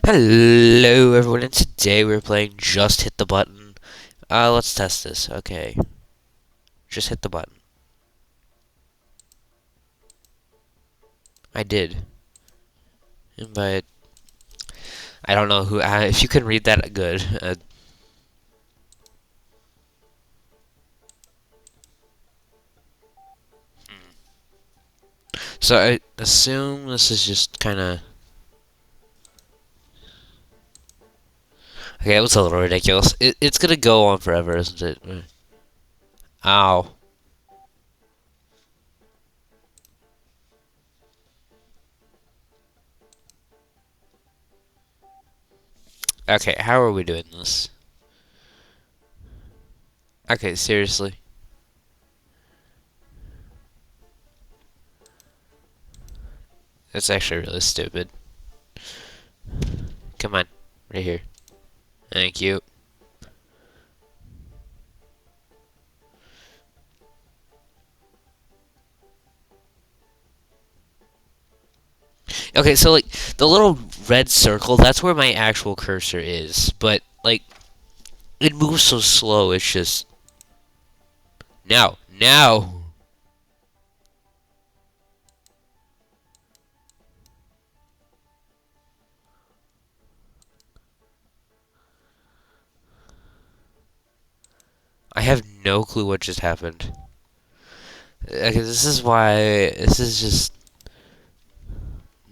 Hello everyone, and today we're playing Just Hit the Button. Let's test this. Okay. Just hit the button. I did. But I don't know who, if you can read that, good. So I assume this is just kinda... Okay, that was a little ridiculous. It's gonna go on forever, isn't it? Ow. Okay, how are we doing this? Okay, seriously. That's actually really stupid. Come on, right here. Thank you. Okay, so like the little red circle, that's where my actual cursor is, but like it moves so slow, it's just now. I have no clue what just happened. Okay, this is why this is just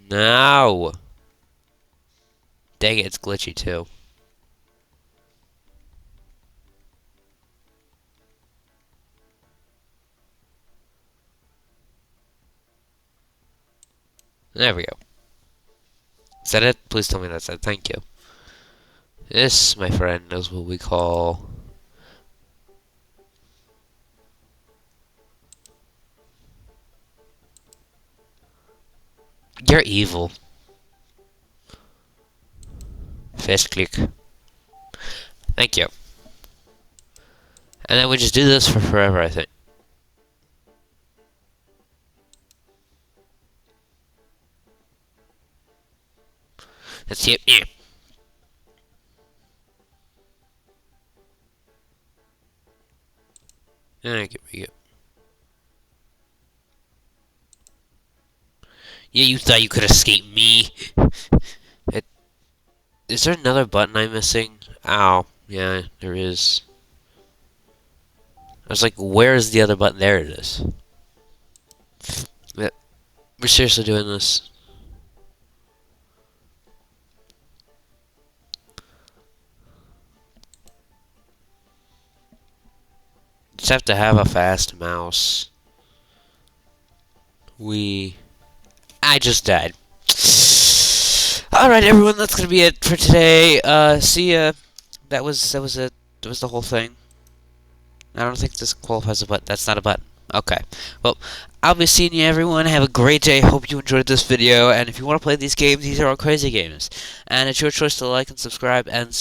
now. Dang it, it's glitchy too. There we go. Is that it? Please tell me that's it. Thank you. This, my friend, is what we call... You're evil. Fist click. Thank you. And then we just do this for forever, I think. That's it. Yeah. There we go. Yeah, you thought you could escape me. Is there another button I'm missing? Ow. Yeah, there is. I was like, where is the other button? There it is. Yeah, we're seriously doing this. Just have to have a fast mouse. I just died. Alright, everyone, that's gonna be it for today. See ya. That was it. That was the whole thing. I don't think this qualifies a button. That's not a button. Okay. Well, I'll be seeing you, everyone. Have a great day. Hope you enjoyed this video. And if you want to play these games, these are all crazy games. And it's your choice to like and subscribe and